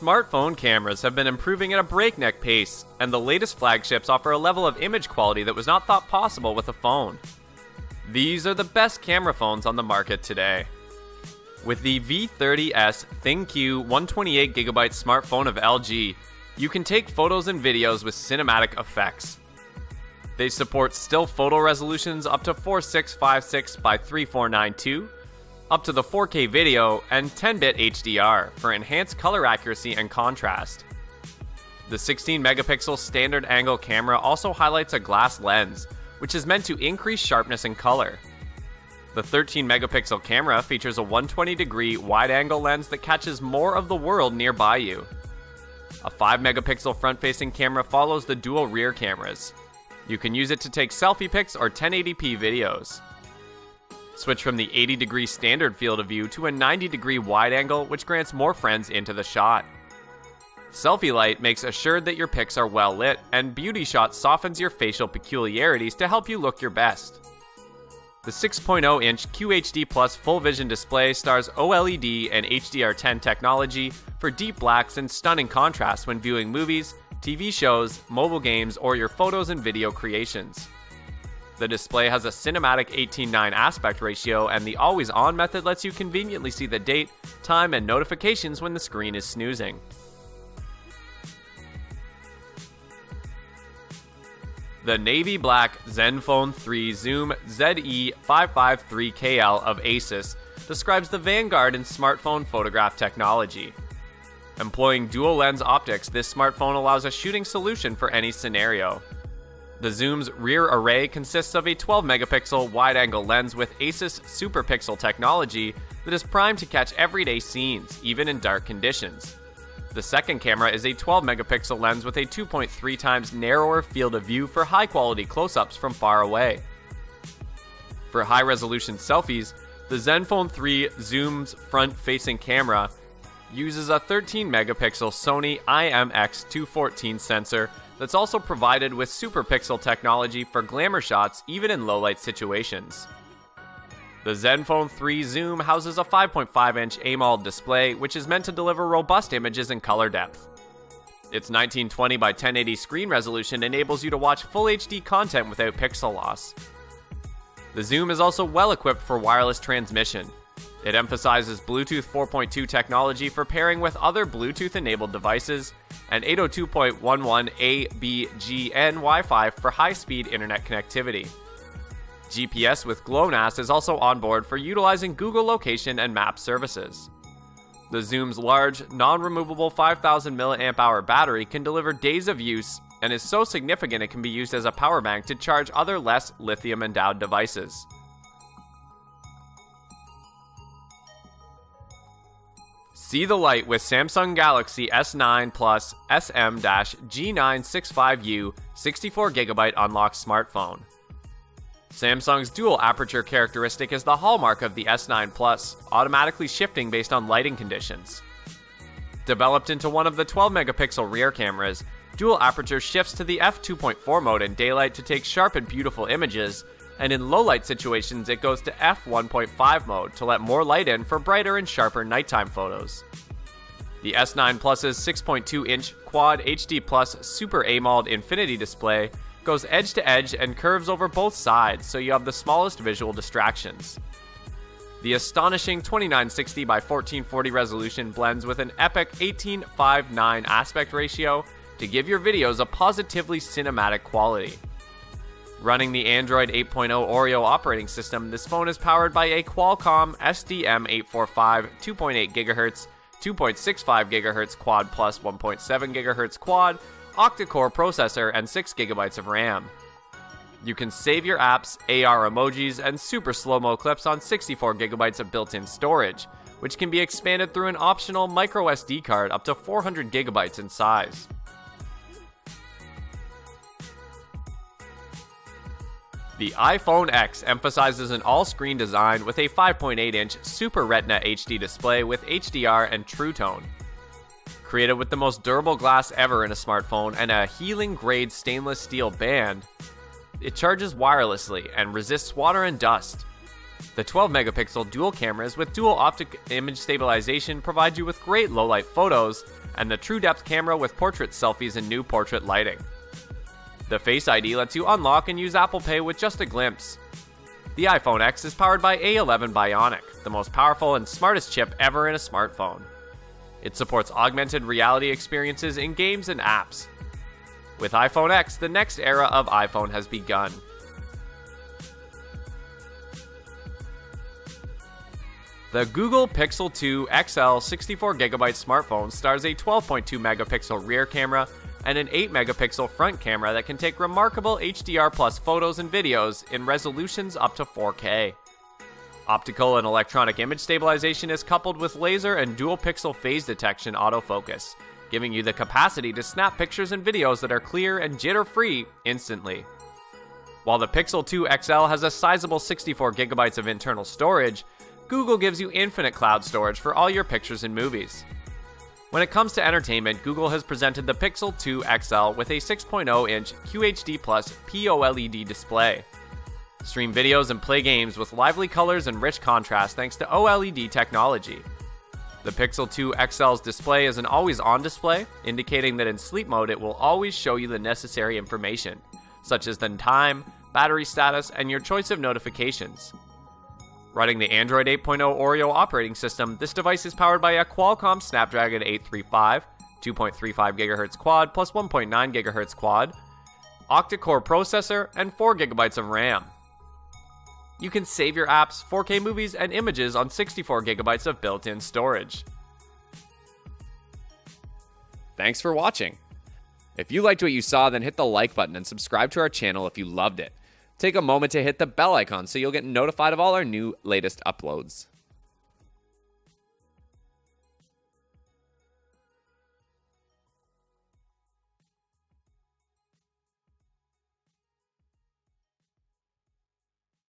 Smartphone cameras have been improving at a breakneck pace, and the latest flagships offer a level of image quality that was not thought possible with a phone. These are the best camera phones on the market today. With the V30s ThinQ 128GB smartphone of LG, you can take photos and videos with cinematic effects. They support still photo resolutions up to 4656 by 3492, up to the 4K video, and 10-bit HDR for enhanced color accuracy and contrast. The 16-megapixel standard angle camera also highlights a glass lens, which is meant to increase sharpness and color. The 13-megapixel camera features a 120-degree wide-angle lens that catches more of the world nearby you. A 5-megapixel front-facing camera follows the dual rear cameras. You can use it to take selfie pics or 1080p videos. Switch from the 80-degree standard field of view to a 90-degree wide angle, which grants more frames into the shot. Selfie light makes assured that your pics are well lit, and Beauty Shot softens your facial peculiarities to help you look your best. The 6.0-inch QHD Plus full vision display stars OLED and HDR10 technology for deep blacks and stunning contrast when viewing movies, TV shows, mobile games, or your photos and video creations. The display has a cinematic 18:9 aspect ratio, and the always-on method lets you conveniently see the date, time, and notifications when the screen is snoozing. The navy black Zenfone 3 Zoom ZE553KL of Asus describes the vanguard in smartphone photograph technology. Employing dual lens optics, this smartphone allows a shooting solution for any scenario. The Zoom's rear array consists of a 12-megapixel wide-angle lens with Asus SuperPixel technology that is primed to catch everyday scenes, even in dark conditions. The second camera is a 12-megapixel lens with a 2.3 times narrower field of view for high-quality close-ups from far away. For high-resolution selfies, the Zenfone 3 Zoom's front-facing camera uses a 13-megapixel Sony IMX214 sensor that's also provided with SuperPixel technology for glamour shots even in low-light situations. The Zenfone 3 Zoom houses a 5.5-inch AMOLED display, which is meant to deliver robust images and color depth. Its 1920 by 1080 screen resolution enables you to watch full HD content without pixel loss. The Zoom is also well equipped for wireless transmission. It emphasizes Bluetooth 4.2 technology for pairing with other Bluetooth-enabled devices, and 802.11a/b/g/n Wi-Fi for high-speed internet connectivity. GPS with GLONASS is also on board for utilizing Google Location and Map services. The Zoom's large, non-removable 5000 mAh battery can deliver days of use and is so significant it can be used as a power bank to charge other less lithium-endowed devices. See the light with Samsung Galaxy S9 Plus SM-G965U 64GB unlocked smartphone. Samsung's dual aperture characteristic is the hallmark of the S9 Plus, automatically shifting based on lighting conditions. Developed into one of the 12-megapixel rear cameras, dual aperture shifts to the f2.4 mode in daylight to take sharp and beautiful images, and in low-light situations it goes to f1.5 mode to let more light in for brighter and sharper nighttime photos. The S9 Plus's 6.2-inch Quad HD Plus Super AMOLED Infinity display goes edge-to-edge and curves over both sides, so you have the smallest visual distractions. The astonishing 2960 by 1440 resolution blends with an epic 18:9 aspect ratio to give your videos a positively cinematic quality. Running the Android 8.0 Oreo operating system, this phone is powered by a Qualcomm SDM845 2.8 GHz, 2.65 GHz quad plus 1.7 GHz quad, octa-core processor, and 6 GB of RAM. You can save your apps, AR emojis, and super slow-mo clips on 64 GB of built-in storage, which can be expanded through an optional microSD card up to 400 GB in size. The iPhone X emphasizes an all-screen design with a 5.8-inch Super Retina HD display with HDR and True Tone. Created with the most durable glass ever in a smartphone and a healing-grade stainless steel band, it charges wirelessly and resists water and dust. The 12-megapixel dual cameras with dual optic image stabilization provide you with great low-light photos, and the True Depth camera with portrait selfies and new portrait lighting. The Face ID lets you unlock and use Apple Pay with just a glimpse. The iPhone X is powered by A11 Bionic, the most powerful and smartest chip ever in a smartphone. It supports augmented reality experiences in games and apps. With iPhone X, the next era of iPhone has begun. The Google Pixel 2 XL 64GB smartphone stars a 12.2 megapixel rear camera and an 8 megapixel front camera that can take remarkable HDR plus photos and videos in resolutions up to 4K. Optical and electronic image stabilization is coupled with laser and dual pixel phase detection autofocus, giving you the capacity to snap pictures and videos that are clear and jitter-free instantly. While the Pixel 2 XL has a sizable 64GB of internal storage, Google gives you infinite cloud storage for all your pictures and movies. When it comes to entertainment, Google has presented the Pixel 2 XL with a 6.0-inch QHD+ POLED display. Stream videos and play games with lively colors and rich contrast thanks to OLED technology. The Pixel 2 XL's display is an always-on display, indicating that in sleep mode it will always show you the necessary information, such as the time, battery status, and your choice of notifications. Running the Android 8.0 Oreo operating system, this device is powered by a Qualcomm Snapdragon 835, 2.35 GHz quad plus 1.9 GHz quad, octa-core processor, and 4 GB of RAM. You can save your apps, 4K movies, and images on 64 GB of built-in storage. Thanks for watching. If you liked what you saw, then hit the like button and subscribe to our channel if you loved it. Take a moment to hit the bell icon so you'll get notified of all our latest uploads.